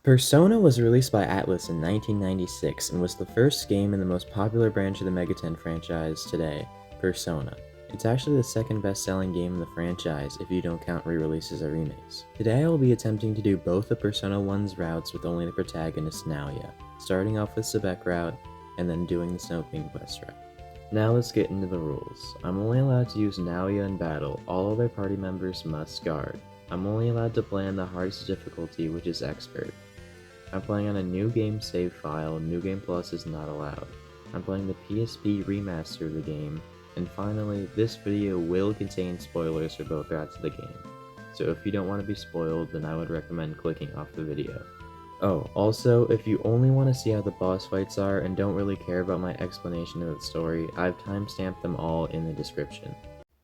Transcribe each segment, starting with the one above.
Persona was released by Atlus in 1996 and was the first game in the most popular branch of the Mega 10 franchise today, Persona. It's actually the second best-selling game in the franchise if you don't count re-releases or remakes. Today I will be attempting to do both the Persona 1's routes with only the protagonist Naoya, starting off with Sebek route, and then doing the Snow Queen quest route. Now let's get into the rules. I'm only allowed to use Naoya in battle, all other party members must guard. I'm only allowed to play on the hardest difficulty, which is Expert. I'm playing on a new game save file, New Game Plus is not allowed. I'm playing the PSP remaster of the game, and finally, this video will contain spoilers for both routes of the game. So if you don't want to be spoiled, then I would recommend clicking off the video. Oh, also, if you only want to see how the boss fights are and don't really care about my explanation of the story, I've timestamped them all in the description.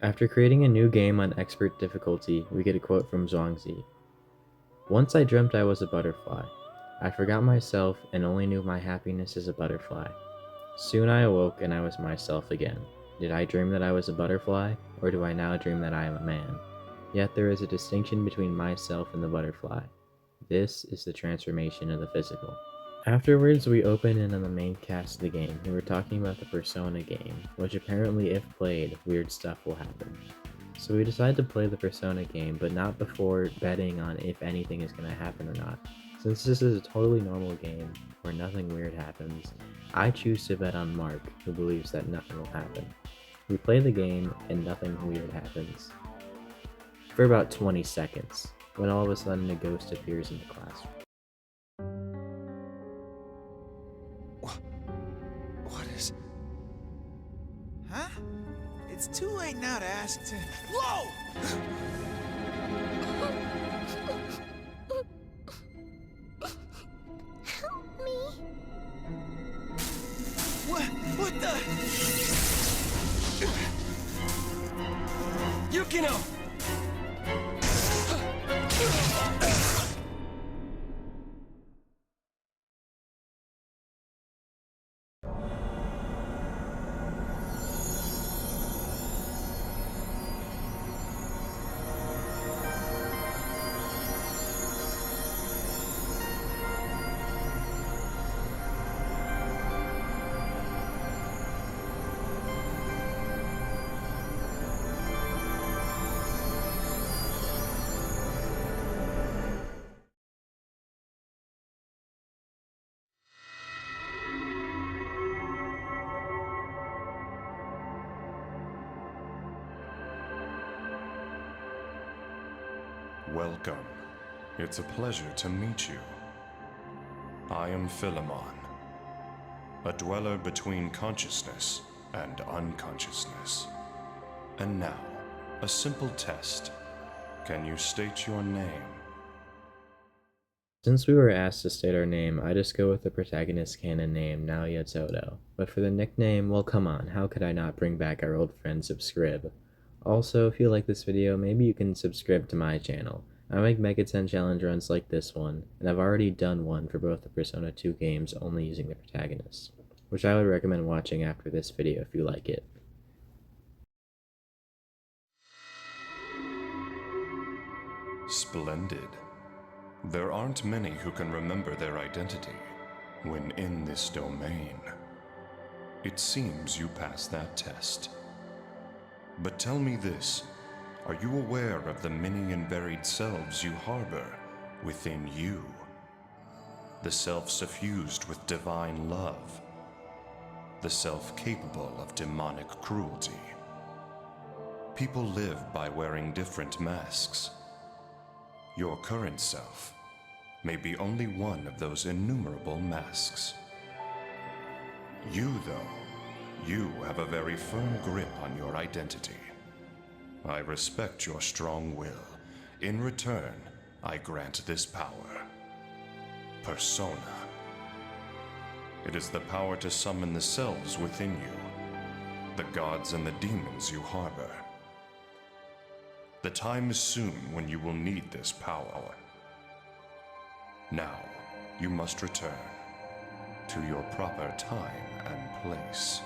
After creating a new game on Expert difficulty, we get a quote from Zhuangzi. "Once I dreamt I was a butterfly. I forgot myself and only knew my happiness as a butterfly. Soon I awoke and I was myself again. Did I dream that I was a butterfly, or do I now dream that I am a man? Yet there is a distinction between myself and the butterfly. This is the transformation of the physical." Afterwards, we open in on the main cast of the game, who were talking about the Persona game, which apparently if played, weird stuff will happen. So we decided to play the Persona game, but not before betting on if anything is going to happen or not. Since this is a totally normal game, where nothing weird happens, I choose to bet on Mark, who believes that nothing will happen. We play the game, and nothing weird happens. For about 20 seconds, when all of a sudden a ghost appears in the classroom. What is... Huh? It's too late now to ask to... Whoa! Help me. What the... Yukino! Welcome. It's a pleasure to meet you. I am Philemon, a dweller between consciousness and unconsciousness. And now, a simple test. Can you state your name? Since we were asked to state our name, I just go with the protagonist canon name, Naoya Todo. But for the nickname, well come on, how could I not bring back our old friend Subscribe? Also, if you like this video, maybe you can subscribe to my channel. I make Mega 10 challenge runs like this one, and I've already done one for both the Persona 2 games only using the protagonist, which I would recommend watching after this video if you like it. Splendid. There aren't many who can remember their identity when in this domain. It seems you passed that test. But tell me this, are you aware of the many and varied selves you harbor within you? The self suffused with divine love, the self capable of demonic cruelty. People live by wearing different masks. Your current self may be only one of those innumerable masks. You, though, you have a very firm grip on your identity. I respect your strong will. In return, I grant this power. Persona. It is the power to summon the selves within you, the gods and the demons you harbor. The time is soon when you will need this power. Now, you must return to your proper time and place.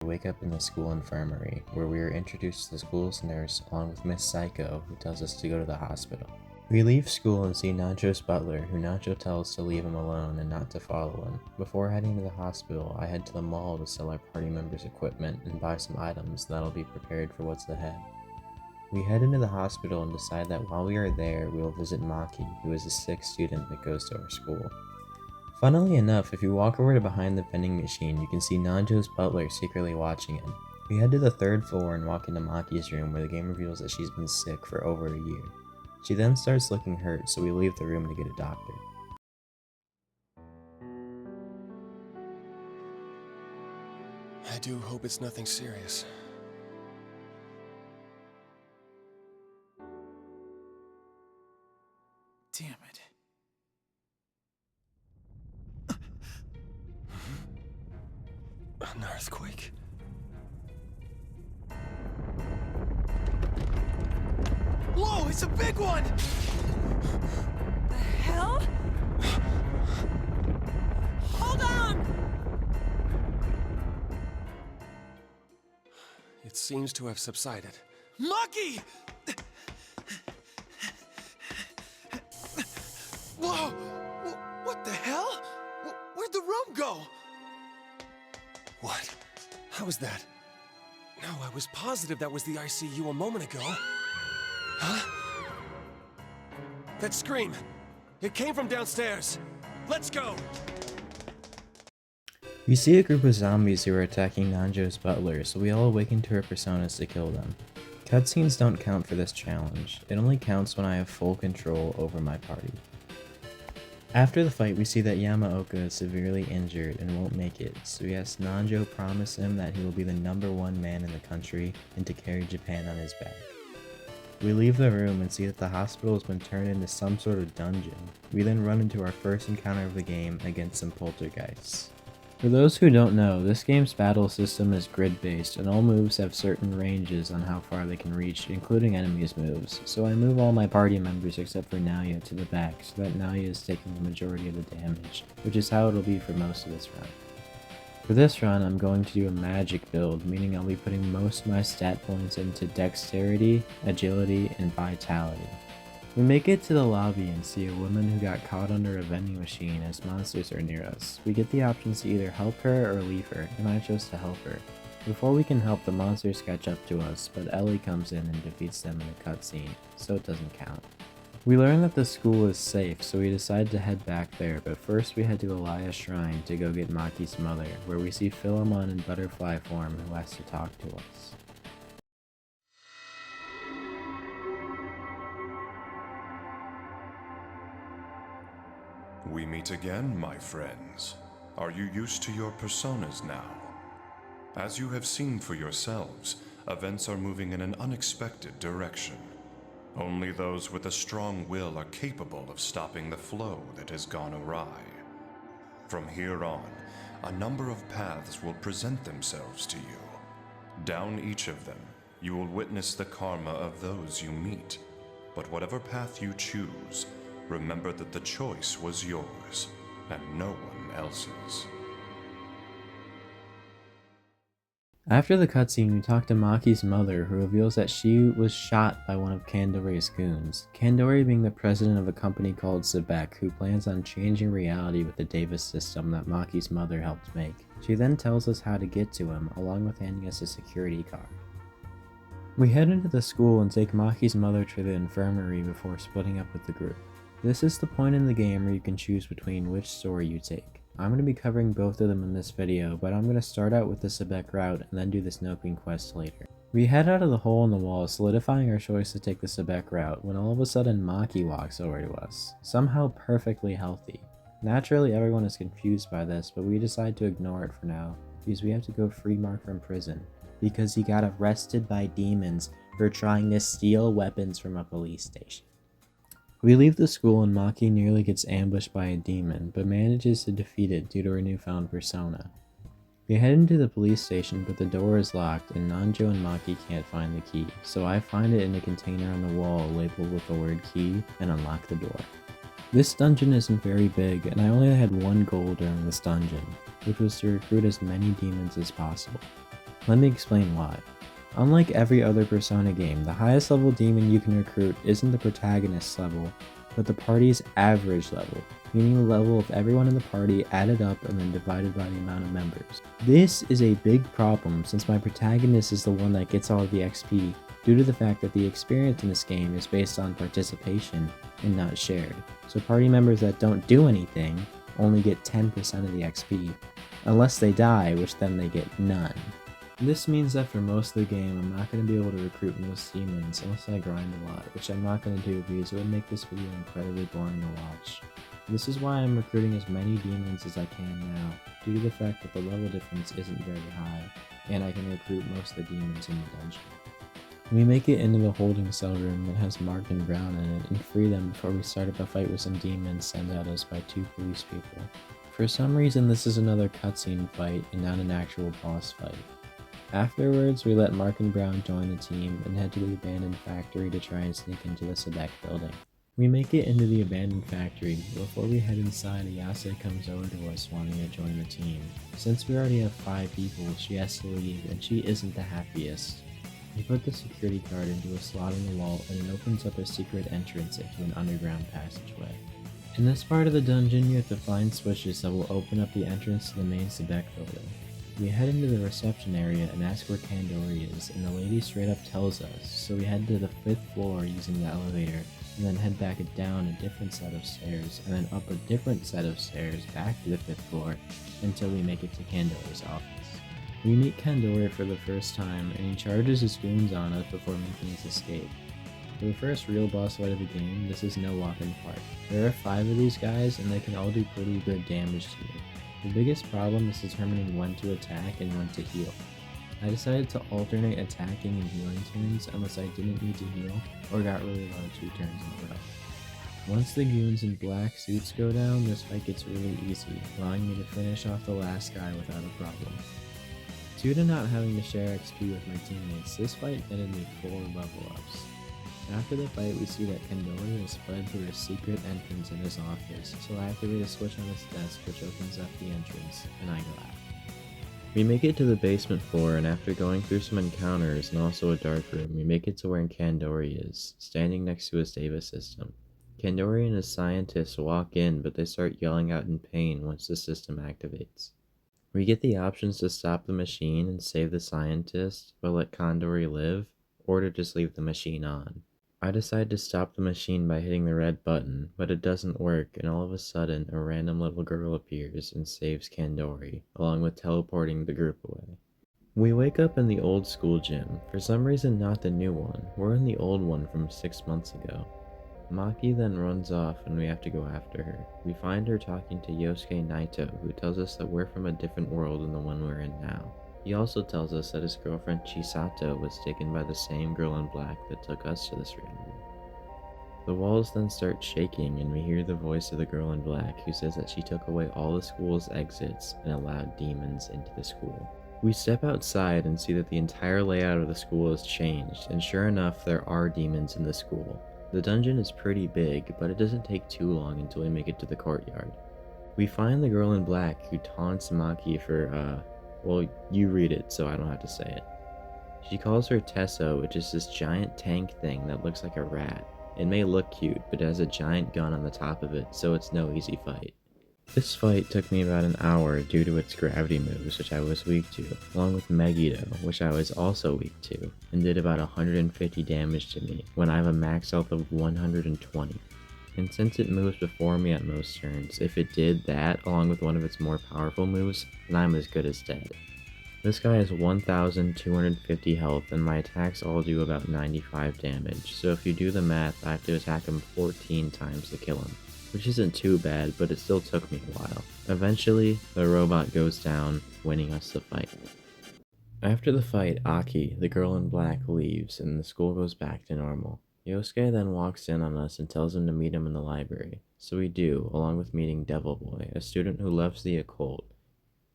Wake wake up in the school infirmary, where we are introduced to the school's nurse along with Miss Psycho, who tells us to go to the hospital. We leave school and see Nacho's butler, who Nacho tells to leave him alone and not to follow him. Before heading to the hospital, I head to the mall to sell our party members' equipment and buy some items that'll be prepared for what's ahead. We head into the hospital and decide that while we are there, we will visit Maki, who is a sick student that goes to our school. Funnily enough, if you walk over to behind the vending machine, you can see Nacho's butler secretly watching him. We head to the 3rd floor and walk into Maki's room, where the game reveals that she's been sick for over a year. She then starts looking hurt, so we leave the room to get a doctor. I do hope it's nothing serious. Damn it. An earthquake? Whoa, it's a big one! The hell? Hold on! It seems to have subsided. Maki! Whoa! What the hell? Where'd the room go? What? How was that? No, I was positive that was the ICU a moment ago. Huh? That scream! It came from downstairs! Let's go! We see a group of zombies who are attacking Nanjo's butler, so we all awaken to our personas to kill them. Cutscenes don't count for this challenge. It only counts when I have full control over my party. After the fight, we see that Yamaoka is severely injured and won't make it, so we ask Nanjo promise him that he will be the #1 man in the country and to carry Japan on his back. We leave the room and see that the hospital has been turned into some sort of dungeon. We then run into our first encounter of the game against some poltergeists. For those who don't know, this game's battle system is grid-based, and all moves have certain ranges on how far they can reach, including enemies' moves, so I move all my party members except for Naoya to the back, so that Naoya is taking the majority of the damage, which is how it'll be for most of this run. For this run, I'm going to do a magic build, meaning I'll be putting most of my stat points into dexterity, agility, and vitality. We make it to the lobby and see a woman who got caught under a vending machine as monsters are near us. We get the options to either help her or leave her, and I chose to help her. Before we can help, the monsters catch up to us, but Ellie comes in and defeats them in a cutscene, so it doesn't count. We learn that the school is safe, so we decide to head back there, but first we head to Elia's shrine to go get Maki's mother, where we see Philemon in butterfly form who has to talk to us. We meet again, my friends. Are you used to your personas now? As you have seen for yourselves, events are moving in an unexpected direction. Only those with a strong will are capable of stopping the flow that has gone awry. From here on, a number of paths will present themselves to you. Down each of them, you will witness the karma of those you meet. But whatever path you choose, remember that the choice was yours, and no one else's. After the cutscene, we talk to Maki's mother, who reveals that she was shot by one of Kandori's goons. Kandori being the president of a company called Sebek, who plans on changing reality with the Davis system that Maki's mother helped make. She then tells us how to get to him, along with handing us a security card. We head into the school and take Maki's mother to the infirmary before splitting up with the group. This is the point in the game where you can choose between which story you take. I'm going to be covering both of them in this video, but I'm going to start out with the Sebek route and then do the Snow Queen quest later. We head out of the hole in the wall, solidifying our choice to take the Sebek route, when all of a sudden Maki walks over to us, somehow perfectly healthy. Naturally, everyone is confused by this, but we decide to ignore it for now, because we have to go free Mark from prison, because he got arrested by demons for trying to steal weapons from a police station. We leave the school and Maki nearly gets ambushed by a demon, but manages to defeat it due to her newfound persona. We head into the police station, but the door is locked and Nanjo and Maki can't find the key, so I find it in a container on the wall labeled with the word key and unlock the door. This dungeon isn't very big, and I only had one goal during this dungeon, which was to recruit as many demons as possible. Let me explain why. Unlike every other Persona game, the highest level demon you can recruit isn't the protagonist's level, but the party's average level, meaning the level of everyone in the party added up and then divided by the amount of members. This is a big problem since my protagonist is the one that gets all of the XP, due to the fact that the experience in this game is based on participation and not shared. So party members that don't do anything only get 10% of the XP, unless they die, which then they get none. This means that for most of the game, I'm not going to be able to recruit most demons unless I grind a lot, which I'm not going to do because it would make this video incredibly boring to watch. This is why I'm recruiting as many demons as I can now, due to the fact that the level difference isn't very high, and I can recruit most of the demons in the dungeon. We make it into the holding cell room that has Mark and Brown in it and free them before we start up a fight with some demons sent at us by 2 police people. For some reason this is another cutscene fight and not an actual boss fight. Afterwards, we let Mark and Brown join the team and head to the abandoned factory to try and sneak into the Sebek building. We make it into the abandoned factory, but before we head inside, Ayase comes over to us wanting to join the team. Since we already have 5 people, she has to leave and she isn't the happiest. We put the security card into a slot in the wall and it opens up a secret entrance into an underground passageway. In this part of the dungeon, you have to find switches that will open up the entrance to the main Sebek building. We head into the reception area and ask where Kandori is, and the lady straight up tells us, so we head to the 5th floor using the elevator, and then head back down a different set of stairs, and then up a different set of stairs back to the 5th floor, until we make it to Kandori's office. We meet Kandori for the first time, and he charges his goons on us before making his escape. For the first real boss fight of the game, this is no walk in the park. There are 5 of these guys, and they can all do pretty good damage to you. The biggest problem is determining when to attack and when to heal. I decided to alternate attacking and healing turns unless I didn't need to heal or got really low 2 turns in a row. Once the goons in black suits go down, this fight gets really easy, allowing me to finish off the last guy without a problem. Due to not having to share XP with my teammates, this fight netted me 4 level ups. After the fight, we see that Kandori has fled through a secret entrance in his office, so I activate a switch on his desk which opens up the entrance, and I go out. We make it to the basement floor, and after going through some encounters and also a dark room, we make it to where Kandori is, standing next to his Deva system. Kandori and his scientists walk in, but they start yelling out in pain once the system activates. We get the options to stop the machine and save the scientist, but let Kandori live, or to just leave the machine on. I decide to stop the machine by hitting the red button, but it doesn't work, and all of a sudden a random little girl appears and saves Kandori, along with teleporting the group away. We wake up in the old school gym, for some reason not the new one. We're in the old one from 6 months ago. Maki then runs off and we have to go after her. We find her talking to Yosuke Naito, who tells us that we're from a different world than the one we're in now. He also tells us that his girlfriend Chisato was taken by the same girl in black that took us to this reality. The walls then start shaking and we hear the voice of the girl in black who says that she took away all the school's exits and allowed demons into the school. We step outside and see that the entire layout of the school has changed, and sure enough there are demons in the school. The dungeon is pretty big, but it doesn't take too long until we make it to the courtyard. We find the girl in black who taunts Maki for well, you read it, so I don't have to say it. She calls her Tesso, which is this giant tank thing that looks like a rat. It may look cute, but it has a giant gun on the top of it, so it's no easy fight. This fight took me about an hour due to its gravity moves, which I was weak to, along with Megiddo, which I was also weak to, and did about 150 damage to me, when I have a max health of 120. And since it moves before me at most turns, if it did that along with one of its more powerful moves, then I'm as good as dead. This guy has 1,250 health and my attacks all do about 95 damage, so if you do the math, I have to attack him 14 times to kill him, which isn't too bad, but it still took me a while. Eventually, the robot goes down, winning us the fight. After the fight, Aki, the girl in black, leaves and the school goes back to normal. Yosuke then walks in on us and tells him to meet him in the library, so we do, along with meeting Devil Boy, a student who loves the occult.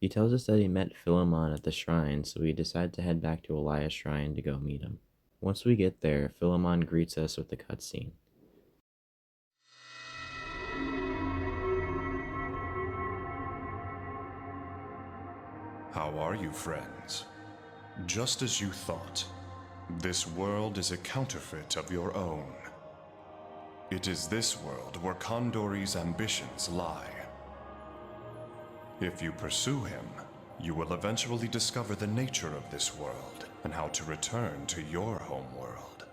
He tells us that he met Philemon at the shrine, so we decide to head back to Elias' shrine to go meet him. Once we get there, Philemon greets us with the cutscene. How are you, friends? Just as you thought, this world is a counterfeit of your own. It is this world where Kandori's ambitions lie. If you pursue him, you will eventually discover the nature of this world and how to return to your home world.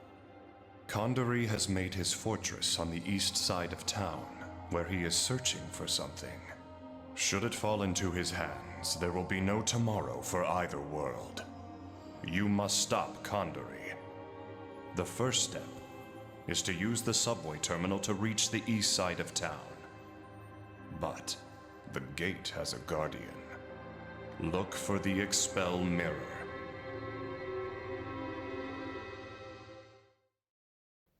Kandori has made his fortress on the east side of town, where he is searching for something. Should it fall into his hands, there will be no tomorrow for either world. You must stop Kandori. The first step is to use the subway terminal to reach the east side of town. But the gate has a guardian. Look for the Expel Mirror.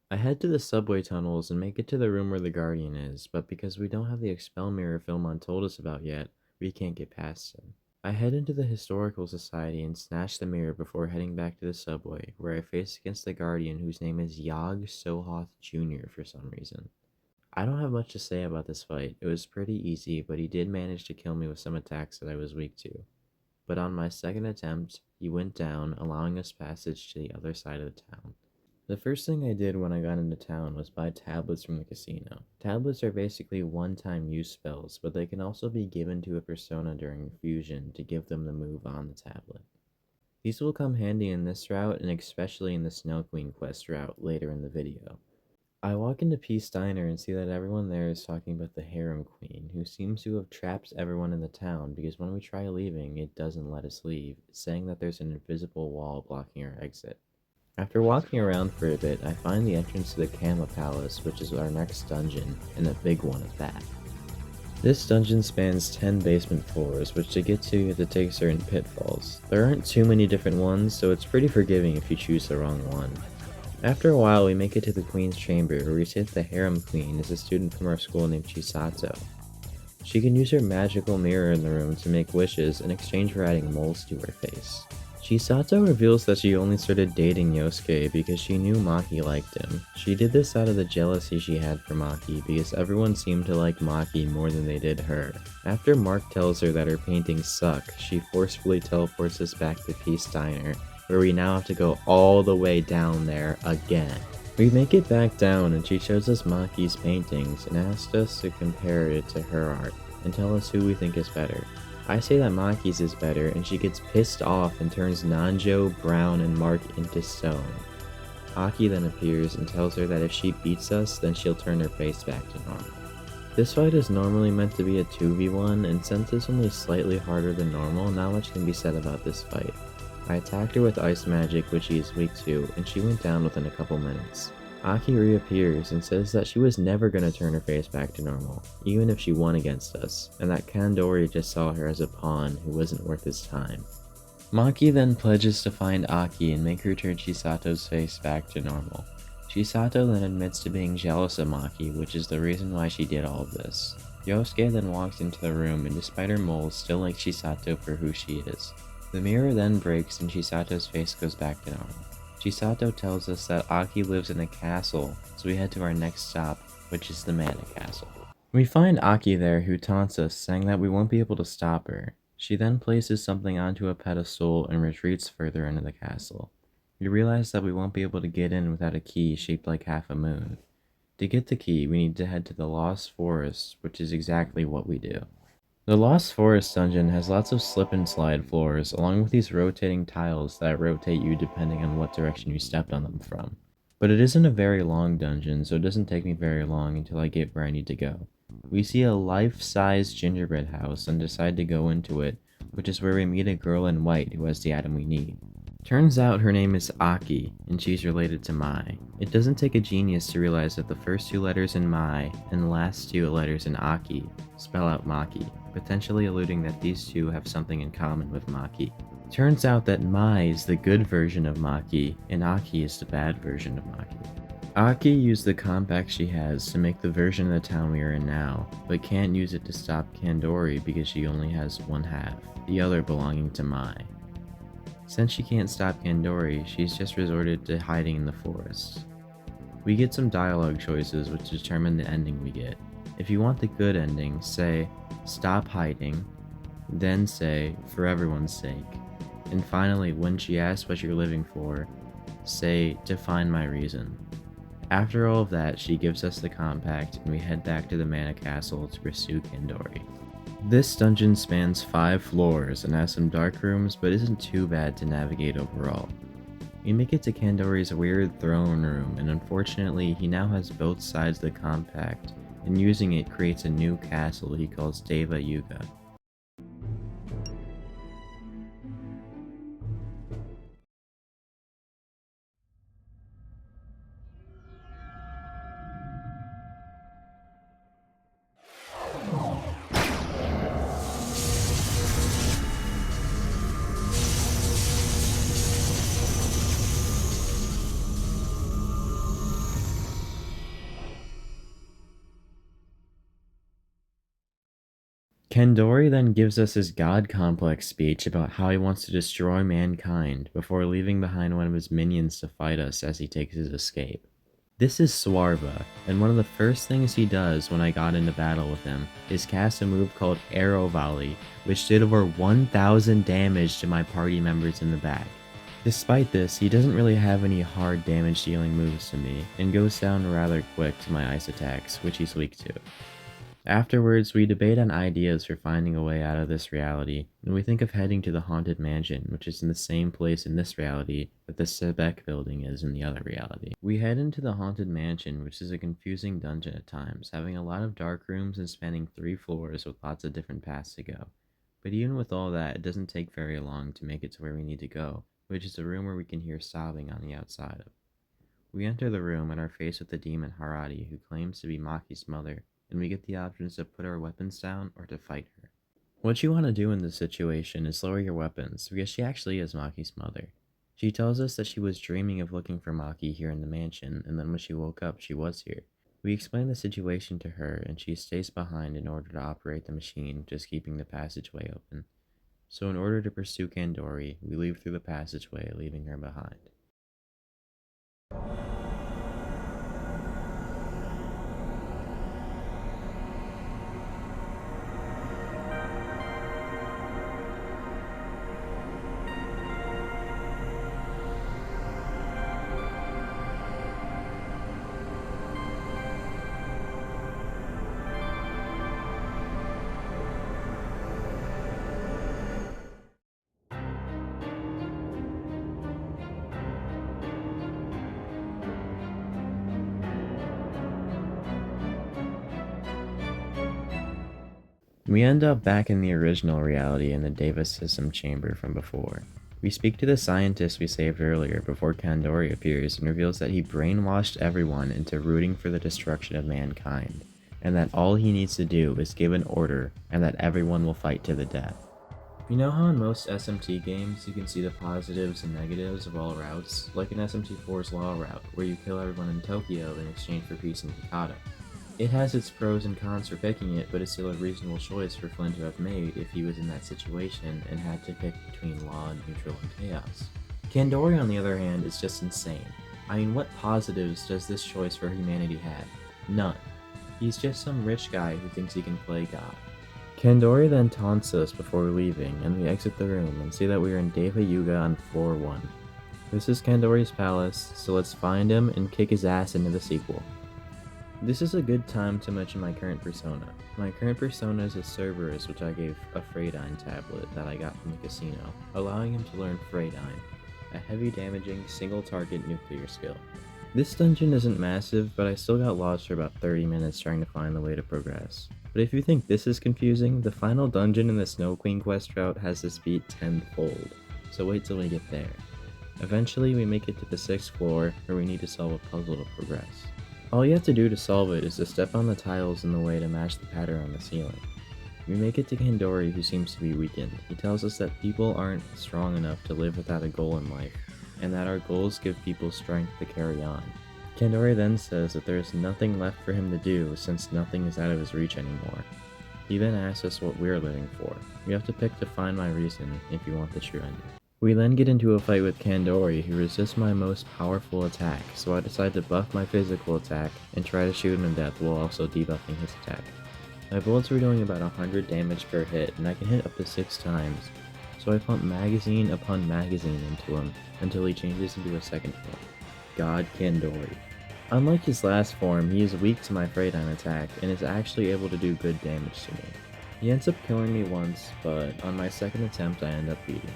I head to the subway tunnels and make it to the room where the Guardian is, but because we don't have the Expel Mirror Philmon told us about yet, we can't get past him. I head into the Historical Society and snatch the mirror before heading back to the subway, where I face against the Guardian whose name is Yog Sohoth Jr. for some reason. I don't have much to say about this fight. It was pretty easy, but he did manage to kill me with some attacks that I was weak to. But on my second attempt, he went down, allowing us passage to the other side of the town. The first thing I did when I got into town was buy tablets from the casino. Tablets are basically one-time use spells, but they can also be given to a persona during fusion to give them the move on the tablet. These will come handy in this route and especially in the Snow Queen quest route later in the video. I walk into Peace Diner and see that everyone there is talking about the Harem Queen, who seems to have trapped everyone in the town because when we try leaving, it doesn't let us leave, saying that there's an invisible wall blocking our exit. After walking around for a bit, I find the entrance to the Kama Palace, which is our next dungeon, and a big one at that. This dungeon spans 10 basement floors, which to get to you have to take certain pitfalls. There aren't too many different ones, so it's pretty forgiving if you choose the wrong one. After a while, we make it to the Queen's chamber, where we see that the Harem Queen is a student from our school named Chisato. She can use her magical mirror in the room to make wishes in exchange for adding moles to her face. Chisato reveals that she only started dating Yosuke because she knew Maki liked him. She did this out of the jealousy she had for Maki because everyone seemed to like Maki more than they did her. After Mark tells her that her paintings suck, she forcefully teleports us back to Peace Diner, where we now have to go all the way down there again. We make it back down and she shows us Maki's paintings and asks us to compare it to her art and tell us who we think is better. I say that Maki's is better, and she gets pissed off and turns Nanjo, Brown, and Mark into stone. Aki then appears and tells her that if she beats us, then she'll turn her face back to normal. This fight is normally meant to be a 2v1, and since it's only slightly harder than normal, not much can be said about this fight. I attacked her with ice magic, which she is weak to, and she went down within a couple minutes. Aki reappears and says that she was never going to turn her face back to normal, even if she won against us, and that Kandori just saw her as a pawn who wasn't worth his time. Maki then pledges to find Aki and make her turn Chisato's face back to normal. Chisato then admits to being jealous of Maki, which is the reason why she did all of this. Yosuke then walks into the room and despite her moles still likes Chisato for who she is. The mirror then breaks and Chisato's face goes back to normal. Chisato tells us that Aki lives in a castle, so we head to our next stop, which is the Mana Castle. We find Aki there who taunts us, saying that we won't be able to stop her. She then places something onto a pedestal and retreats further into the castle. We realize that we won't be able to get in without a key shaped like half a moon. To get the key, we need to head to the Lost Forest, which is exactly what we do. The Lost Forest dungeon has lots of slip and slide floors, along with these rotating tiles that rotate you depending on what direction you stepped on them from. But it isn't a very long dungeon, so it doesn't take me very long until I get where I need to go. We see a life-size gingerbread house and decide to go into it, which is where we meet a girl in white who has the item we need. Turns out her name is Aki, and she's related to Mai. It doesn't take a genius to realize that the first two letters in Mai and the last two letters in Aki spell out Maki, potentially alluding that these two have something in common with Maki. Turns out that Mai is the good version of Maki, and Aki is the bad version of Maki. Aki used the compact she has to make the version of the town we are in now, but can't use it to stop Kandori because she only has one half, the other belonging to Mai. Since she can't stop Kandori, she's just resorted to hiding in the forest. We get some dialogue choices which determine the ending we get. If you want the good ending, say, "Stop hiding," then say, "For everyone's sake." And finally, when she asks what you're living for, say, "Define my reason." After all of that, she gives us the compact, and we head back to the Mana Castle to pursue Kandori. This dungeon spans 5 floors and has some dark rooms, but isn't too bad to navigate overall. We make it to Kandori's weird throne room, and unfortunately, he now has both sides of the compact, and using it creates a new castle he calls Deva Yuga. Kandori then gives us his god complex speech about how he wants to destroy mankind before leaving behind one of his minions to fight us as he takes his escape. This is Saurva, and one of the first things he does when I got into battle with him is cast a move called Arrow Volley, which did over 1000 damage to my party members in the back. Despite this, he doesn't really have any hard damage dealing moves to me, and goes down rather quick to my ice attacks, which he's weak to. Afterwards, we debate on ideas for finding a way out of this reality, and we think of heading to the Haunted Mansion, which is in the same place in this reality that the Sebek building is in the other reality. We head into the Haunted Mansion, which is a confusing dungeon at times, having a lot of dark rooms and spanning 3 floors with lots of different paths to go. But even with all that, it doesn't take very long to make it to where we need to go, which is a room where we can hear sobbing on the outside of. We enter the room and are faced with the demon Haradi, who claims to be Maki's mother, and we get the options to put our weapons down or to fight her. What you want to do in this situation is lower your weapons, because she actually is Maki's mother. She tells us that she was dreaming of looking for Maki here in the mansion, and then when she woke up, she was here. We explain the situation to her, and she stays behind in order to operate the machine, just keeping the passageway open. So in order to pursue Kandori, we leave through the passageway, leaving her behind. We end up back in the original reality in the Deva System chamber from before. We speak to the scientist we saved earlier before Kandori appears and reveals that he brainwashed everyone into rooting for the destruction of mankind, and that all he needs to do is give an order and that everyone will fight to the death. You know how in most SMT games you can see the positives and negatives of all routes, like in SMT4's Law route, where you kill everyone in Tokyo in exchange for peace in Takata. It has its pros and cons for picking it, but it's still a reasonable choice for Flynn to have made if he was in that situation and had to pick between law, neutral, and chaos. Kandori, on the other hand, is just insane. I mean, what positives does this choice for humanity have? None. He's just some rich guy who thinks he can play God. Kandori then taunts us before leaving, and we exit the room and see that we are in Deva Yuga on floor 1. This is Kandori's palace, so let's find him and kick his ass into the sequel. This is a good time to mention my current persona. My current persona is a Cerberus, which I gave a Freydyne tablet that I got from the casino, allowing him to learn Freydyne, a heavy damaging single target nuclear skill. This dungeon isn't massive, but I still got lost for about 30 minutes trying to find the way to progress. But if you think this is confusing, the final dungeon in the Snow Queen quest route has this beat tenfold, so wait till we get there. Eventually we make it to the 6th floor, where we need to solve a puzzle to progress. All you have to do to solve it is to step on the tiles in the way to match the pattern on the ceiling. We make it to Kandori, who seems to be weakened. He tells us that people aren't strong enough to live without a goal in life, and that our goals give people strength to carry on. Kandori then says that there is nothing left for him to do since nothing is out of his reach anymore. He then asks us what we're living for. We have to pick Define My Reason if you want the true ending. We then get into a fight with Kandori, who resists my most powerful attack, so I decide to buff my physical attack and try to shoot him to death while also debuffing his attack. My bullets were doing about 100 damage per hit, and I can hit up to 6 times, so so I pump magazine upon magazine into him until he changes into a second form, God Kandori. Unlike his last form, he is weak to my Freydine attack and is actually able to do good damage to me. He ends up killing me once, but on my second attempt I end up beating.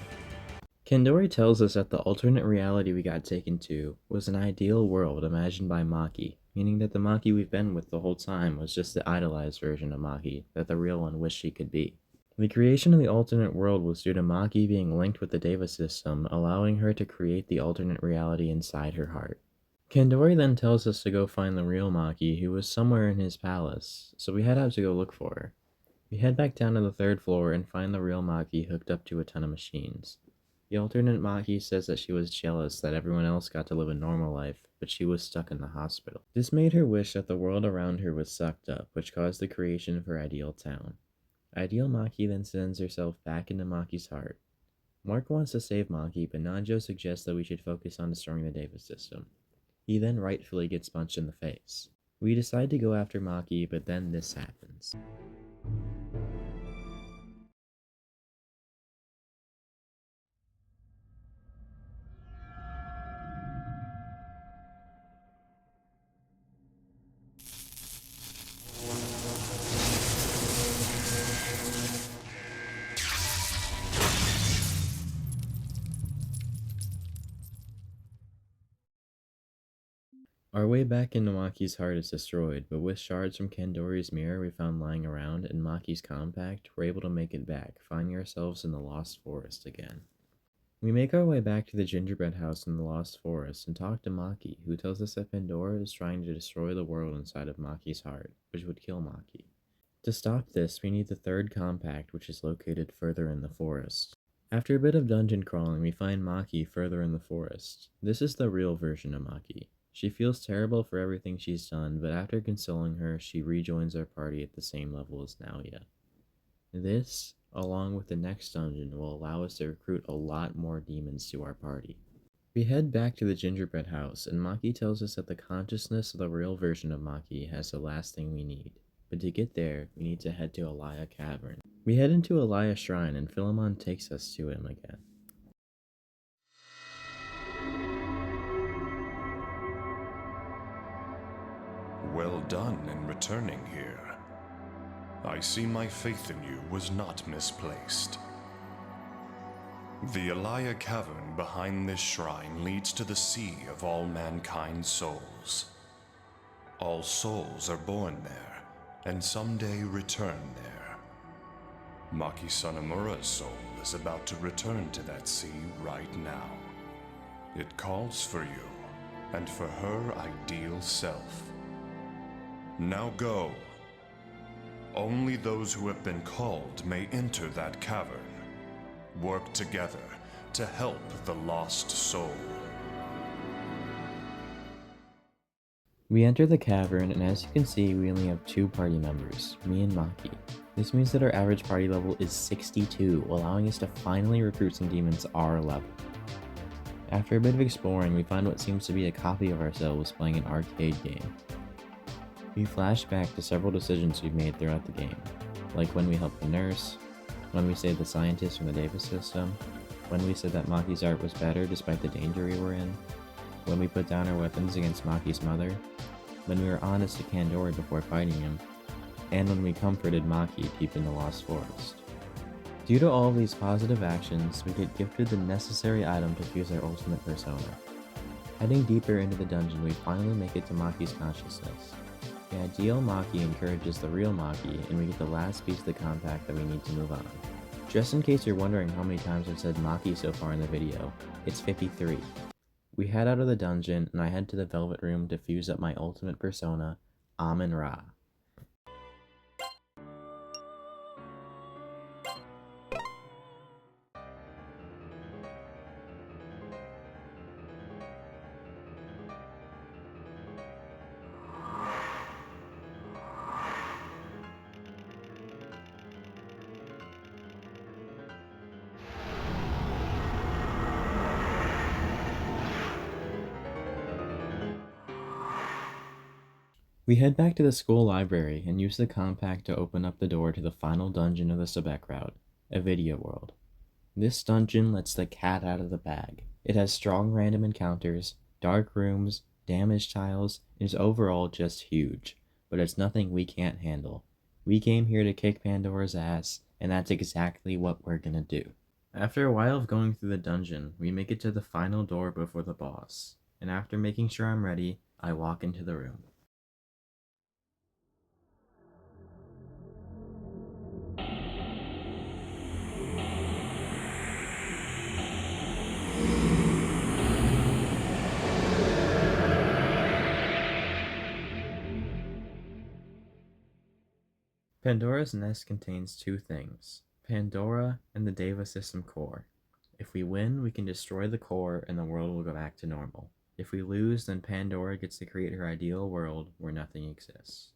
Kandori tells us that the alternate reality we got taken to was an ideal world imagined by Maki, meaning that the Maki we've been with the whole time was just the idolized version of Maki that the real one wished she could be. The creation of the alternate world was due to Maki being linked with the Deva system, allowing her to create the alternate reality inside her heart. Kandori then tells us to go find the real Maki, who was somewhere in his palace, so we head out to go look for her. We head back down to the 3rd floor and find the real Maki hooked up to a ton of machines. The alternate Maki says that she was jealous that everyone else got to live a normal life, but she was stuck in the hospital. This made her wish that the world around her was sucked up, which caused the creation of her ideal town. Ideal Maki then sends herself back into Maki's heart. Mark wants to save Maki, but Nanjo suggests that we should focus on destroying the Deva system. He then rightfully gets punched in the face. We decide to go after Maki, but then this happens. Our way back into Maki's heart is destroyed, but with shards from Kandori's mirror we found lying around and Maki's compact, we're able to make it back, finding ourselves in the Lost Forest again. We make our way back to the gingerbread house in the Lost Forest and talk to Maki, who tells us that Pandora is trying to destroy the world inside of Maki's heart, which would kill Maki. To stop this, we need the 3rd compact, which is located further in the forest. After a bit of dungeon crawling, we find Maki further in the forest. This is the real version of Maki. She feels terrible for everything she's done, but after consoling her, she rejoins our party at the same level as Naoya. This, along with the next dungeon, will allow us to recruit a lot more demons to our party. We head back to the gingerbread house, and Maki tells us that the consciousness of the real version of Maki has the last thing we need. But to get there, we need to head to Alaya Cavern. We head into Alaya Shrine, and Philemon takes us to him again. Well done in returning here. I see my faith in you was not misplaced. The Alaya Cavern behind this shrine leads to the sea of all mankind's souls. All souls are born there, and someday return there. Maki Sanamura's soul is about to return to that sea right now. It calls for you, and for her ideal self. Now go. Only those who have been called may enter that cavern. Work together to help the lost soul. We enter the cavern, and as you can see, we only have 2 party members, me and Maki. This means that our average party level is 62, allowing us to finally recruit some demons our level. After a bit of exploring, we find what seems to be a copy of ourselves playing an arcade game. We flash back to several decisions we've made throughout the game, like when we helped the nurse, when we saved the scientist from the Deva system, when we said that Maki's art was better despite the danger we were in, when we put down our weapons against Maki's mother, when we were honest to Kandori before fighting him, and when we comforted Maki deep in the Lost Forest. Due to all of these positive actions, we get gifted the necessary item to fuse our ultimate persona. Heading deeper into the dungeon, we finally make it to Maki's consciousness. The ideal Maki encourages the real Maki, and we get the last piece of the compact that we need to move on. Just in case you're wondering how many times I've said Maki so far in the video, it's 53. We head out of the dungeon, and I head to the Velvet Room to fuse up my ultimate persona, Amun-Ra. We head back to the school library and use the compact to open up the door to the final dungeon of the Sebek route, a video world. This dungeon lets the cat out of the bag. It has strong random encounters, dark rooms, damaged tiles, and is overall just huge. But it's nothing we can't handle. We came here to kick Pandora's ass, and that's exactly what we're gonna do. After a while of going through the dungeon, we make it to the final door before the boss, and after making sure I'm ready, I walk into the room. Pandora's nest contains two things, Pandora and the Deva System core. If we win, we can destroy the core and the world will go back to normal. If we lose, then Pandora gets to create her ideal world where nothing exists.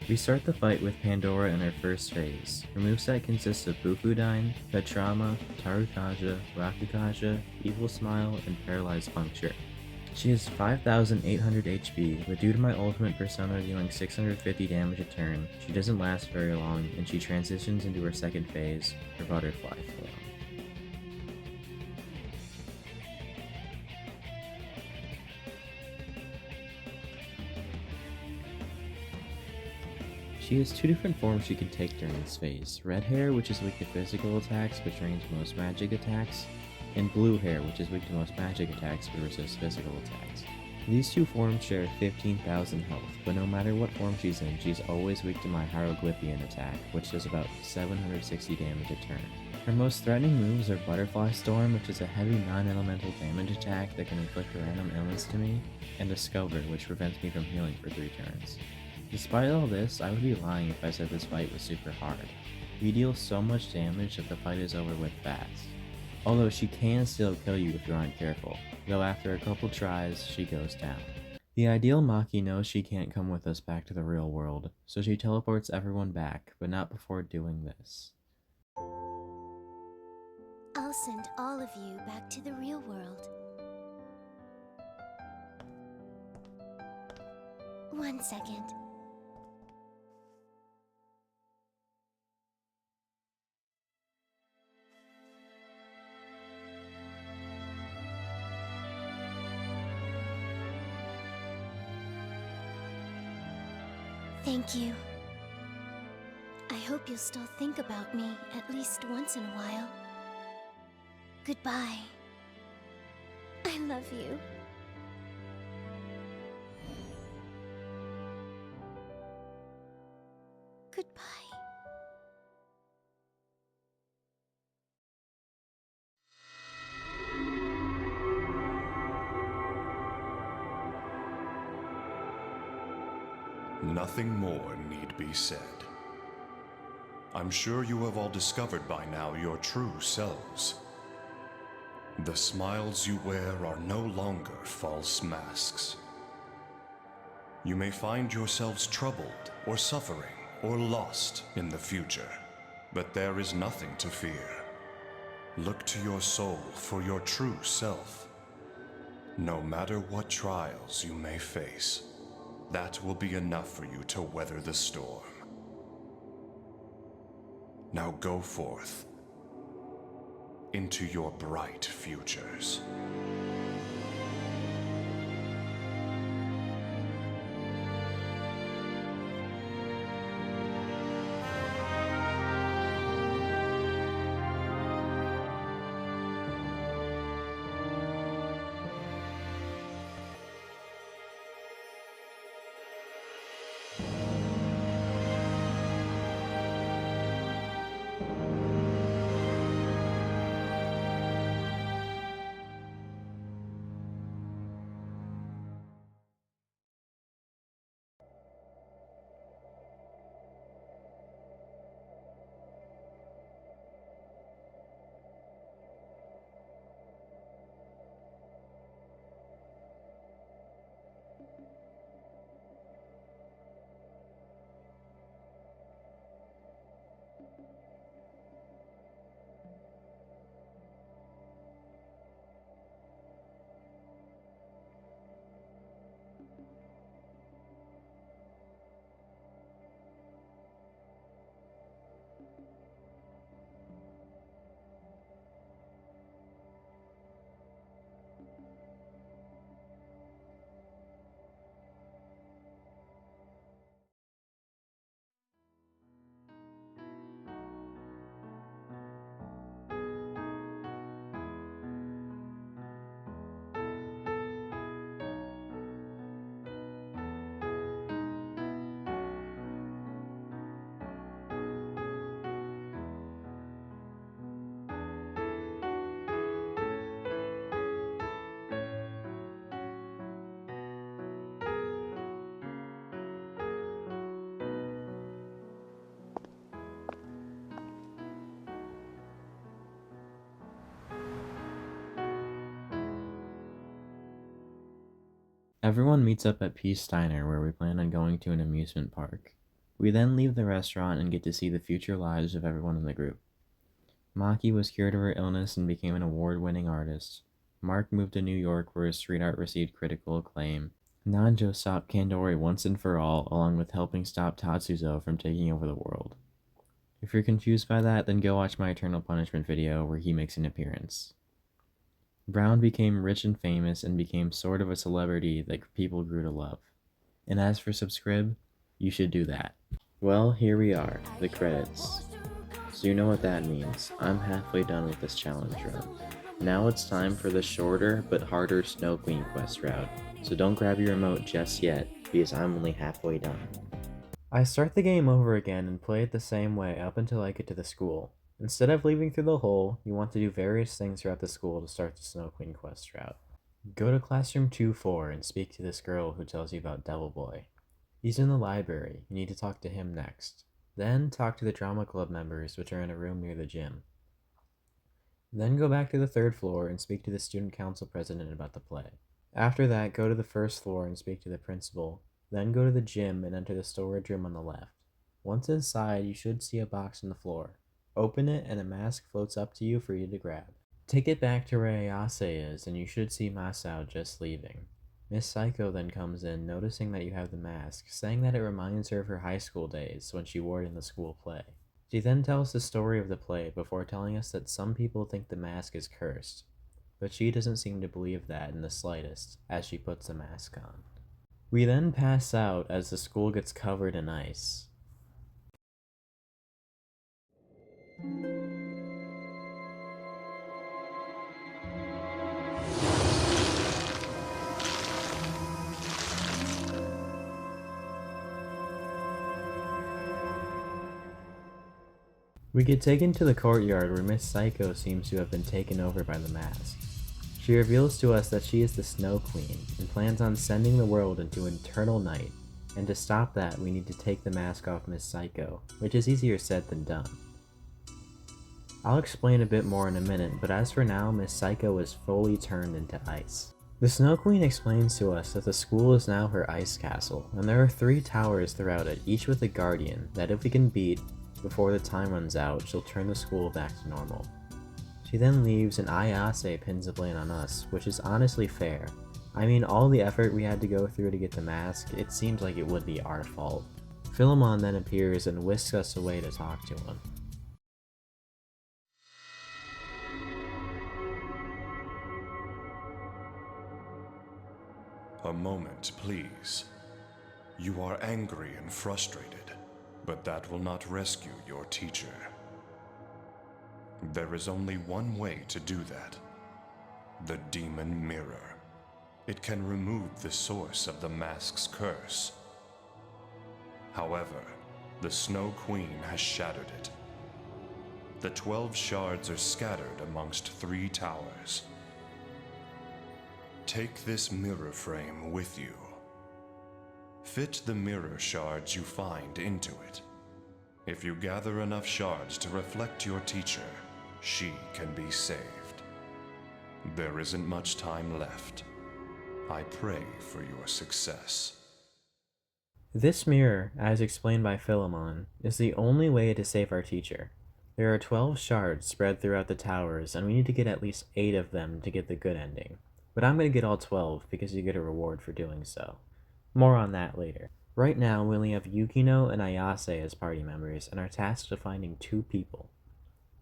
We start the fight with Pandora in her first phase. Her moveset consists of Bufudine, Petrama, Tarukaja, Rakukaja, Evil Smile, and Paralyzed Puncture. She has 5,800 HP, but due to my ultimate persona dealing 650 damage a turn, she doesn't last very long, and she transitions into her second phase, her butterfly form. She has two different forms she can take during this phase, red hair, which is weak to physical attacks but drains most magic attacks, and blue hair, which is weak to most magic attacks but resists physical attacks. These two forms share 15,000 health, but no matter what form she's in, she's always weak to my Hieroglyphian attack, which does about 760 damage a turn. Her most threatening moves are Butterfly Storm, which is a heavy non-elemental damage attack that can inflict a random illness to me, and Discover, which prevents me from healing for 3 turns. Despite all this, I would be lying if I said this fight was super hard. We deal so much damage that the fight is over with fast. Although she can still kill you if you aren't careful, though after a couple tries, she goes down. The ideal Maki knows she can't come with us back to the real world, so she teleports everyone back, but not before doing this. I'll send all of you back to the real world. 1 second. Thank you. I hope you'll still think about me at least once in a while. Goodbye. I love you. Goodbye. Nothing more need be said. I'm sure you have all discovered by now your true selves. The smiles you wear are no longer false masks. You may find yourselves troubled, or suffering, or lost in the future, but there is nothing to fear. Look to your soul for your true self. No matter what trials you may face, that will be enough for you to weather the storm. Now go forth into your bright futures. Everyone meets up at Peace Diner where we plan on going to an amusement park. We then leave the restaurant and get to see the future lives of everyone in the group. Maki was cured of her illness and became an award-winning artist. Mark moved to New York where his street art received critical acclaim. Nanjo stopped Kandori once and for all, along with helping stop Tatsuzo from taking over the world. If you're confused by that, then go watch my Eternal Punishment video where he makes an appearance. Brown became rich and famous and became sort of a celebrity that people grew to love. And as for subscribe, you should do that. Well, here we are, the credits. So you know what that means. I'm halfway done with this challenge run. Now it's time for the shorter but harder Snow Queen quest route, so don't grab your remote just yet, because I'm only halfway done. I start the game over again and play it the same way up until I get to the school. Instead of leaving through the hole, you want to do various things throughout the school to start the Snow Queen quest route. Go to classroom 2-4 and speak to this girl who tells you about Devil Boy. He's in the library, you need to talk to him next. Then talk to the drama club members, which are in a room near the gym. Then go back to the 3rd floor and speak to the student council president about the play. After that, go to the 1st floor and speak to the principal. Then go to the gym and enter the storage room on the left. Once inside, you should see a box on the floor. Open it and a mask floats up to you for you to grab. Take it back to where Ayase is and you should see Masao just leaving. Miss Psycho then comes in, noticing that you have the mask, saying that it reminds her of her high school days when she wore it in the school play. She then tells the story of the play before telling us that some people think the mask is cursed, but she doesn't seem to believe that in the slightest as she puts the mask on. We then pass out as the school gets covered in ice. We get taken to the courtyard where Miss Psycho seems to have been taken over by the mask. She reveals to us that she is the Snow Queen and plans on sending the world into eternal night, and to stop that we need to take the mask off Miss Psycho, which is easier said than done. I'll explain a bit more in a minute, but as for now, Miss Psycho is fully turned into ice. The Snow Queen explains to us that the school is now her ice castle, and there are 3 towers throughout it, each with a guardian, that if we can beat before the time runs out, she'll turn the school back to normal. She then leaves and Ayase pins the blame on us, which is honestly fair. I mean, all the effort we had to go through to get the mask, it seems like it would be our fault. Philemon then appears and whisks us away to talk to him. A moment, please. You are angry and frustrated, but that will not rescue your teacher. There is only one way to do that. The Demon Mirror. It can remove the source of the mask's curse. However, the Snow Queen has shattered it. The 12 shards are scattered amongst 3 towers. Take this mirror frame with you. Fit the mirror shards you find into it. If you gather enough shards to reflect your teacher, she can be saved. There isn't much time left. I pray for your success. This mirror, as explained by Philemon, is the only way to save our teacher. There are 12 shards spread throughout the towers, and we need to get at least 8 of them to get the good ending. But I'm going to get all 12 because you get a reward for doing so. More on that later. Right now, we only have Yukino and Ayase as party members and are tasked with finding 2 people.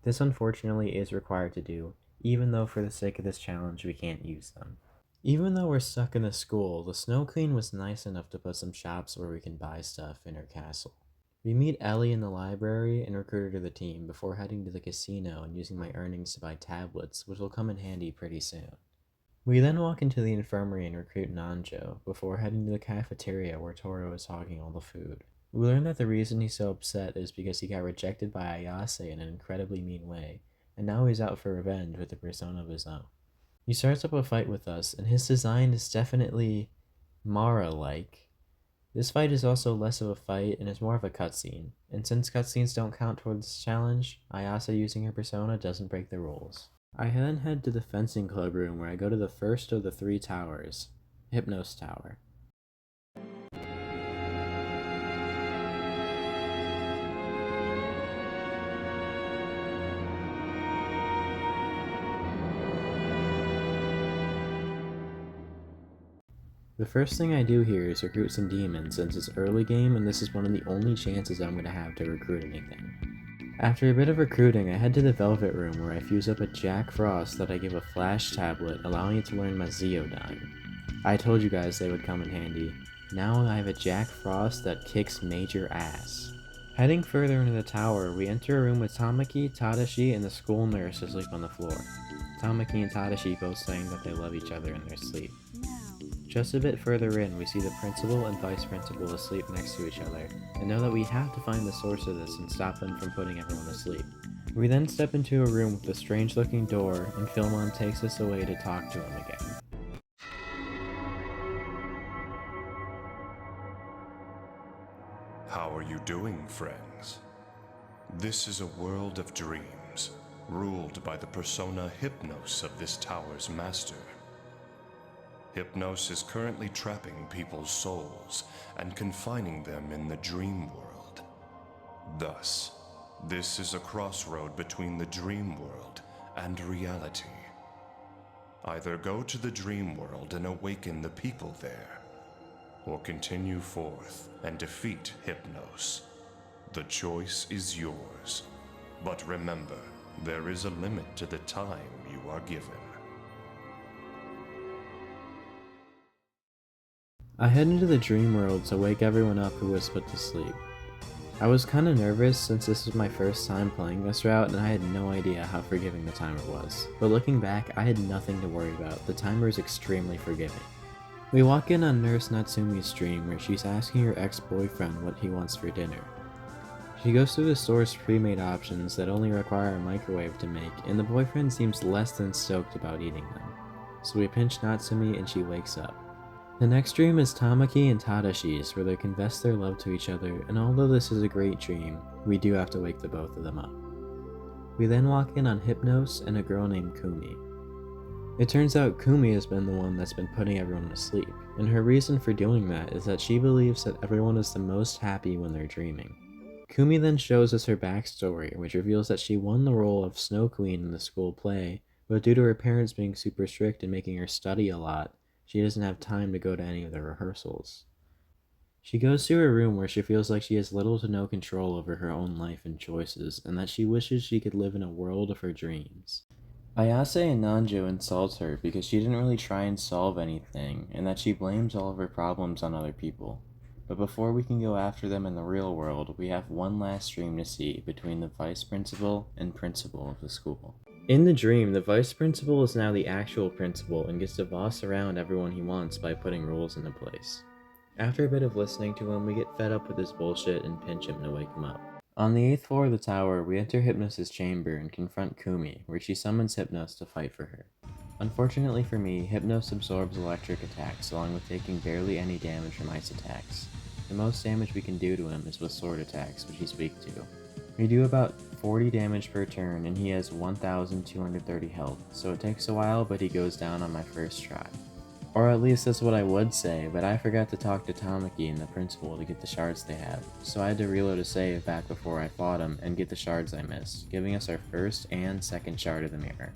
This unfortunately is required to do, even though for the sake of this challenge we can't use them. Even though we're stuck in the school, the Snow Queen was nice enough to put some shops where we can buy stuff in her castle. We meet Ellie in the library and recruit her to the team before heading to the casino and using my earnings to buy tablets, which will come in handy pretty soon. We then walk into the infirmary and recruit Nanjo, before heading to the cafeteria where Toro is hogging all the food. We learn that the reason he's so upset is because he got rejected by Ayase in an incredibly mean way, and now he's out for revenge with a persona of his own. He starts up a fight with us, and his design is definitely Mara-like. This fight is also less of a fight and is more of a cutscene, and since cutscenes don't count towards this challenge, Ayase using her persona doesn't break the rules. I then head to the fencing club room where I go to the first of the 3 towers. Hypnos Tower. The first thing I do here is recruit some demons since it's early game and this is one of the only chances I'm going to have to recruit anything. After a bit of recruiting, I head to the Velvet Room where I fuse up a Jack Frost that I give a flash tablet, allowing it to learn Maziodyne. I told you guys they would come in handy. Now I have a Jack Frost that kicks major ass. Heading further into the tower, we enter a room with Tamaki, Tadashi, and the school nurse asleep on the floor. Tamaki and Tadashi both saying that they love each other in their sleep. Just a bit further in, we see the principal and vice principal asleep next to each other, and know that we have to find the source of this and stop them from putting everyone to sleep. We then step into a room with a strange looking door, and Philmon takes us away to talk to him again. How are you doing, friends? This is a world of dreams, ruled by the persona Hypnos of this tower's master. Hypnos is currently trapping people's souls and confining them in the dream world. Thus, this is a crossroad between the dream world and reality. Either go to the dream world and awaken the people there, or continue forth and defeat Hypnos. The choice is yours. But remember, there is a limit to the time you are given. I head into the dream world to wake everyone up who was put to sleep. I was kinda nervous since this was my first time playing this route and I had no idea how forgiving the timer was. But looking back, I had nothing to worry about. The timer is extremely forgiving. We walk in on Nurse Natsumi's stream where she's asking her ex-boyfriend what he wants for dinner. She goes through the store's pre-made options that only require a microwave to make, and the boyfriend seems less than stoked about eating them. So we pinch Natsumi and she wakes up. The next dream is Tamaki and Tadashi's, where they confess their love to each other, and although this is a great dream, we do have to wake the both of them up. We then walk in on Hypnos and a girl named Kumi. It turns out Kumi has been the one that's been putting everyone to sleep, and her reason for doing that is that she believes that everyone is the most happy when they're dreaming. Kumi then shows us her backstory, which reveals that she won the role of Snow Queen in the school play, but due to her parents being super strict and making her study a lot, she doesn't have time to go to any of the rehearsals. She goes to her room where she feels like she has little to no control over her own life and choices, and that she wishes she could live in a world of her dreams. Ayase and Nanjo insult her because she didn't really try and solve anything, and that she blames all of her problems on other people. But before we can go after them in the real world, we have one last dream to see between the vice principal and principal of the school. In the dream, the vice principal is now the actual principal and gets to boss around everyone he wants by putting rules into place. After a bit of listening to him, we get fed up with his bullshit and pinch him to wake him up. On the 8th floor of the tower, we enter Hypnos' chamber and confront Kumi, where she summons Hypnos to fight for her. Unfortunately for me, Hypnos absorbs electric attacks along with taking barely any damage from ice attacks. The most damage we can do to him is with sword attacks, which he's weak to. We do about 40 damage per turn and he has 1230 health, so it takes a while but he goes down on my first try. Or at least that's what I would say, but I forgot to talk to Tamaki and the principal to get the shards they have, so I had to reload a save back before I fought him and get the shards I missed, giving us our first and second shard of the mirror.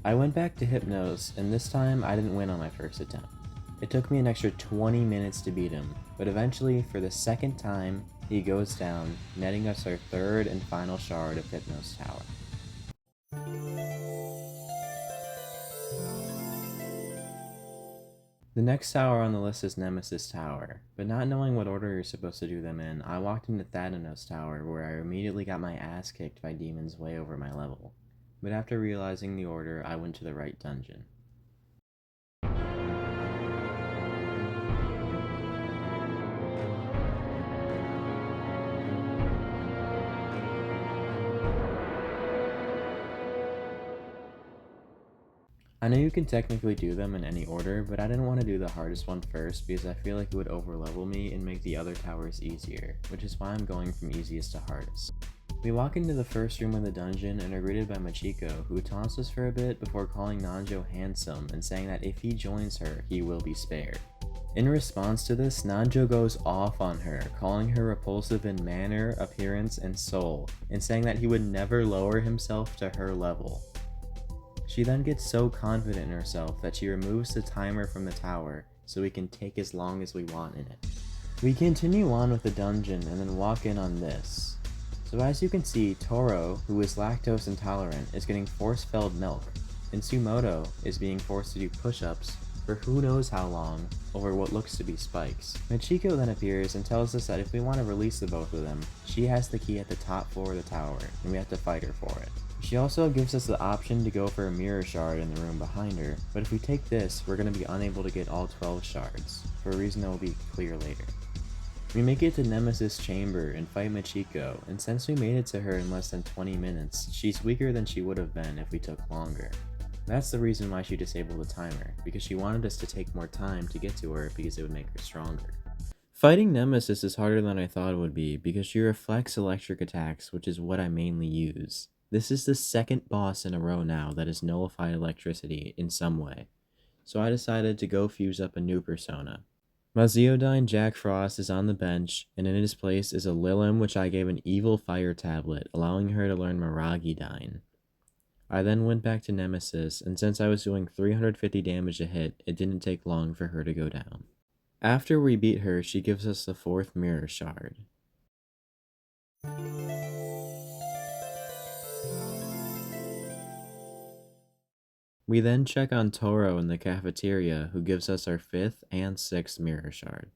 I went back to Hypnos, and this time I didn't win on my first attempt. It took me an extra 20 minutes to beat him, but eventually, for the second time, he goes down, netting us our third and final shard of Hypnos Tower. The next tower on the list is Nemesis Tower, but not knowing what order you're supposed to do them in, I walked into Thanatos Tower where I immediately got my ass kicked by demons way over my level. But after realizing the order, I went to the right dungeon. I I know you can technically do them in any order, but I didn't want to do the hardest one first because I feel like it would overlevel me and make the other towers easier, which is why I'm going from easiest to hardest. We walk into the first room of the dungeon and are greeted by Machiko, who taunts us for a bit before calling Nanjo handsome and saying that if he joins her, he will be spared. In response to this, Nanjo goes off on her, calling her repulsive in manner, appearance, and soul, and saying that he would never lower himself to her level. She then gets so confident in herself that she removes the timer from the tower so we can take as long as we want in it. We continue on with the dungeon and then walk in on this. So as you can see, Toro, who is lactose intolerant, is getting force-fed milk, and Tsumoto is being forced to do push-ups for who knows how long over what looks to be spikes. Machiko then appears and tells us that if we want to release the both of them, she has the key at the top floor of the tower, and we have to fight her for it. She also gives us the option to go for a mirror shard in the room behind her, but if we take this, we're going to be unable to get all 12 shards, for a reason that will be clear later. We make it to Nemesis' chamber and fight Machiko, and since we made it to her in less than 20 minutes, she's weaker than she would have been if we took longer. That's the reason why she disabled the timer, because she wanted us to take more time to get to her because it would make her stronger. Fighting Nemesis is harder than I thought it would be because she reflects electric attacks, which is what I mainly use. This is the second boss in a row now that has nullified electricity in some way, so I decided to go fuse up a new persona. Maziodyne Jack Frost is on the bench, and in his place is a Lilim which I gave an evil fire tablet, allowing her to learn Miragidyne. I then went back to Nemesis, and since I was doing 350 damage a hit, it didn't take long for her to go down. After we beat her, she gives us the 4th mirror shard. We then check on Toro in the cafeteria, who gives us our 5th and 6th mirror shard.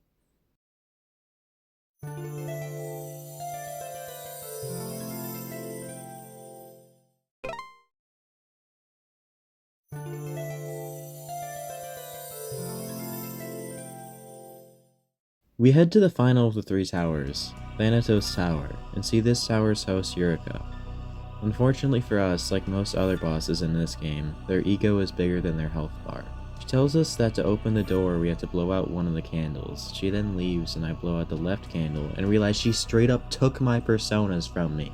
We head to the final of the 3 towers, Thanatos Tower, and see this tower's host Yuriko. Unfortunately for us, like most other bosses in this game, their ego is bigger than their health bar. She tells us that to open the door we have to blow out one of the candles. She then leaves and I blow out the left candle and realize she straight up took my personas from me.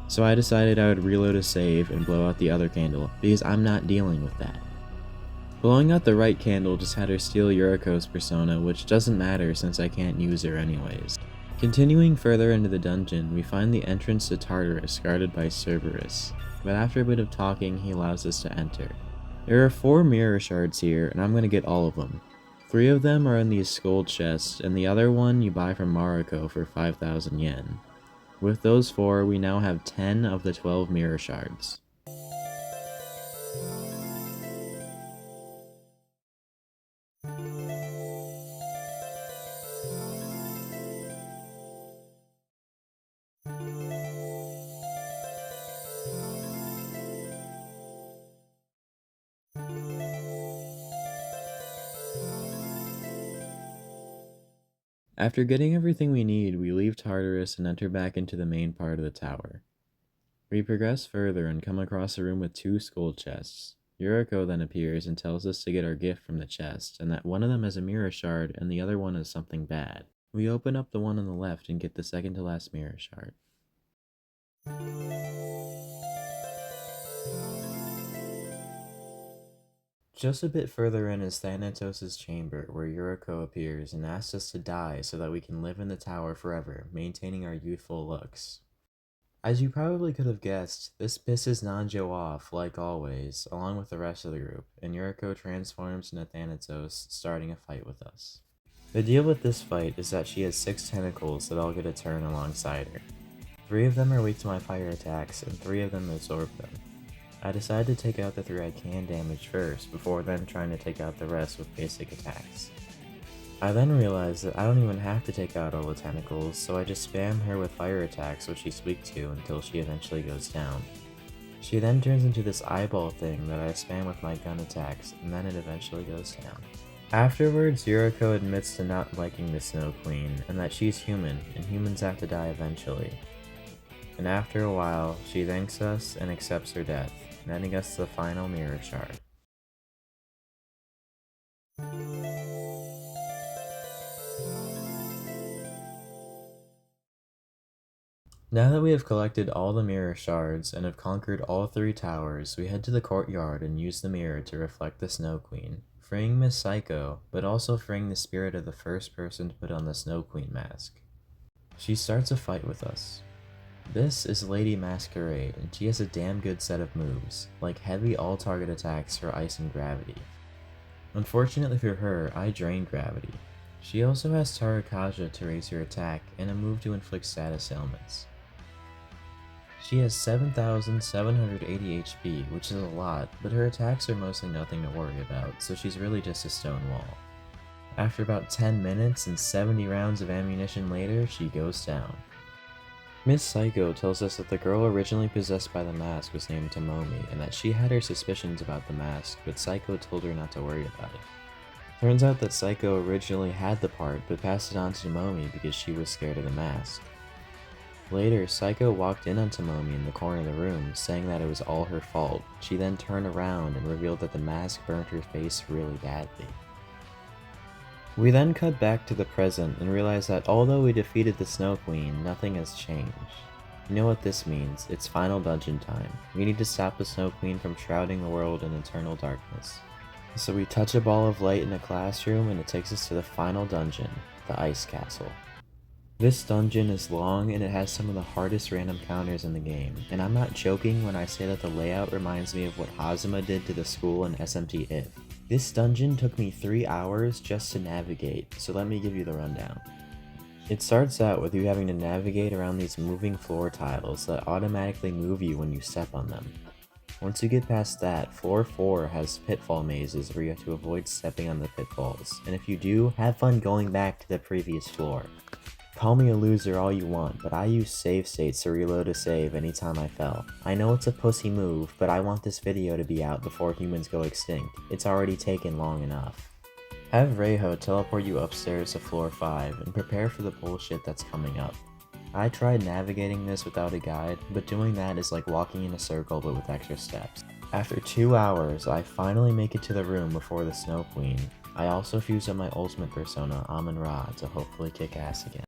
So I decided I would reload a save and blow out the other candle, because I'm not dealing with that. Blowing out the right candle just had her steal Yuriko's persona, which doesn't matter since I can't use her anyways. Continuing further into the dungeon, we find the entrance to Tartarus guarded by Cerberus, but after a bit of talking he allows us to enter. There are 4 mirror shards here, and I'm gonna get all of them. 3 of them are in these skull chests, and the other one you buy from Mariko for 5,000 yen. With those 4, we now have 10 of the 12 mirror shards. After getting everything we need, we leave Tartarus and enter back into the main part of the tower. We progress further and come across a room with 2 skull chests. Yuriko then appears and tells us to get our gift from the chest, and that one of them has a mirror shard and the other one is something bad. We open up the one on the left and get the second to last mirror shard. Just a bit further in is Thanatos' chamber, where Yuriko appears and asks us to die so that we can live in the tower forever, maintaining our youthful looks. As you probably could have guessed, this pisses Nanjo off, like always, along with the rest of the group, and Yuriko transforms into Thanatos, starting a fight with us. The deal with this fight is that she has 6 tentacles that all get a turn alongside her. 3 of them are weak to my fire attacks, and 3 of them absorb them. I decided to take out the 3 I can damage first, before then trying to take out the rest with basic attacks. I then realized that I don't even have to take out all the tentacles, so I just spam her with fire attacks which she's weak to until she eventually goes down. She then turns into this eyeball thing that I spam with my gun attacks, and then it eventually goes down. Afterwards, Yuriko admits to not liking the Snow Queen, and that she's human, and humans have to die eventually. And after a while, she thanks us and accepts her death, netting us the final mirror shard. Now that we have collected all the mirror shards and have conquered all 3 towers, we head to the courtyard and use the mirror to reflect the Snow Queen, freeing Miss Psycho, but also freeing the spirit of the first person to put on the Snow Queen mask. She starts a fight with us. This is Lady Mascurade, and she has a damn good set of moves, like heavy all-target attacks for ice and gravity. Unfortunately for her, I drain gravity. She also has Tarakaja to raise her attack and a move to inflict status ailments. She has 7,780 HP, which is a lot, but her attacks are mostly nothing to worry about, so she's really just a stone wall. After about 10 minutes and 70 rounds of ammunition later, she goes down. Miss Psycho tells us that the girl originally possessed by the mask was named Tomomi, and that she had her suspicions about the mask, but Psycho told her not to worry about it. Turns out that Psycho originally had the part, but passed it on to Tomomi because she was scared of the mask. Later, Psycho walked in on Tomomi in the corner of the room, saying that it was all her fault. She then turned around and revealed that the mask burnt her face really badly. We then cut back to the present and realize that although we defeated the Snow Queen, nothing has changed. You know what this means, it's final dungeon time. We need to stop the Snow Queen from shrouding the world in eternal darkness. So we touch a ball of light in a classroom and it takes us to the final dungeon, the Ice Castle. This dungeon is long and it has some of the hardest random counters in the game, and I'm not joking when I say that the layout reminds me of what Hazuma did to the school in SMT If. This dungeon took me 3 hours just to navigate, so let me give you the rundown. It starts out with you having to navigate around these moving floor tiles that automatically move you when you step on them. Once you get past that, floor 4 has pitfall mazes where you have to avoid stepping on the pitfalls, and if you do, have fun going back to the previous floor. Call me a loser all you want, but I use save states to reload a save anytime I fell. I know it's a pussy move, but I want this video to be out before humans go extinct. It's already taken long enough. Have Reiho teleport you upstairs to floor 5 and prepare for the bullshit that's coming up. I tried navigating this without a guide, but doing that is like walking in a circle but with extra steps. After 2 hours, I finally make it to the room before the Snow Queen. I also fuse up my ultimate persona, Amon-Ra, to hopefully kick ass again.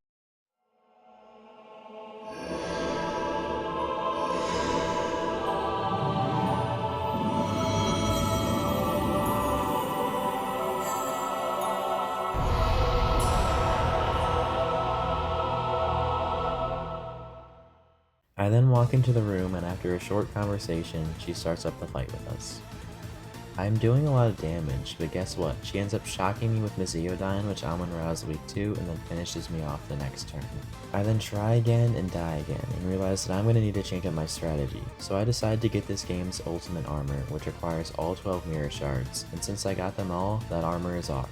I then walk into the room and after a short conversation, she starts up the fight with us. I'm doing a lot of damage, but guess what? She ends up shocking me with Mizuyodyne, which Amon-Ra is weak to, and then finishes me off the next turn. I then try again and die again, and realize that I'm going to need to change up my strategy, so I decide to get this game's ultimate armor, which requires all 12 mirror shards, and since I got them all, that armor is ours.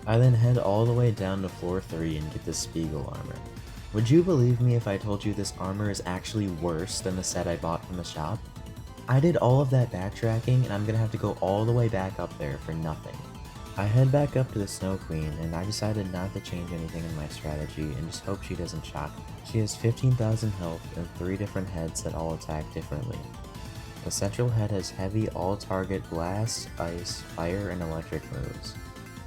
I then head all the way down to floor 3 and get the Spiegel armor. Would you believe me if I told you this armor is actually worse than the set I bought from the shop? I did all of that backtracking and I'm gonna have to go all the way back up there for nothing. I head back up to the Snow Queen and I decided not to change anything in my strategy and just hope she doesn't shock me. She has 15,000 health and 3 different heads that all attack differently. The central head has heavy all-target blast, ice, fire, and electric moves.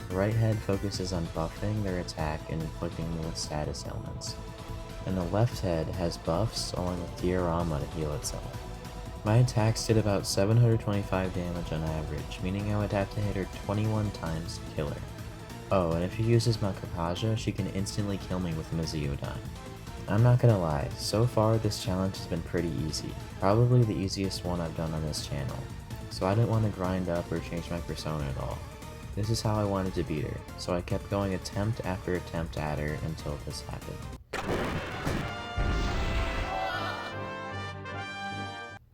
The right head focuses on buffing their attack and inflicting them with status ailments. And the left head has buffs along with diorama to heal itself. My attacks did about 725 damage on average, meaning I would have to hit her 21 times to kill her. Oh, and if she uses Mascurade, she can instantly kill me with Mizuyodyne. I'm not gonna lie, so far this challenge has been pretty easy, probably the easiest one I've done on this channel, so I didn't want to grind up or change my persona at all. This is how I wanted to beat her, so I kept going attempt after attempt at her until this happened.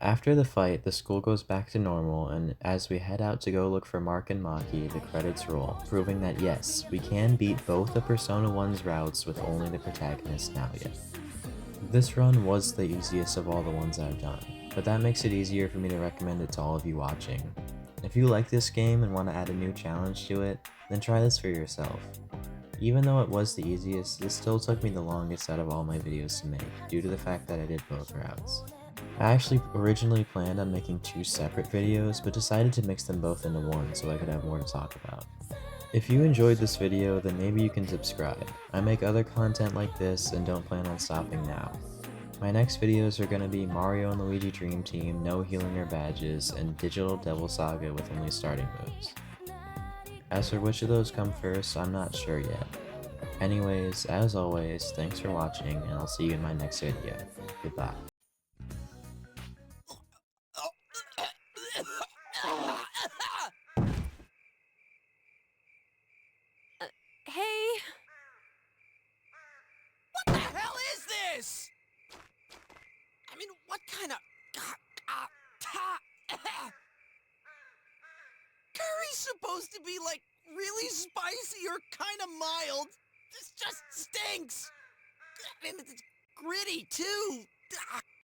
After the fight, the school goes back to normal, and as we head out to go look for Mark and Maki, the credits roll, proving that yes, we can beat both the Persona 1's routes with only the protagonist Naoya. This run was the easiest of all the ones I've done, but that makes it easier for me to recommend it to all of you watching. If you like this game and want to add a new challenge to it, then try this for yourself. Even though it was the easiest, it still took me the longest out of all my videos to make, due to the fact that I did both routes. I actually originally planned on making 2 separate videos, but decided to mix them both into one so I could have more to talk about. If you enjoyed this video, then maybe you can subscribe. I make other content like this and don't plan on stopping now. My next videos are gonna be Mario and Luigi Dream Team, no healing or badges, and Digital Devil Saga with only starting moves. As for which of those come first, I'm not sure yet. Anyways, as always, thanks for watching, and I'll see you in my next video. Goodbye. Hey, What the hell is this? I mean, what kind of... Curry's supposed to be, like, really spicy or kind of mild. This just stinks. And it's gritty, too.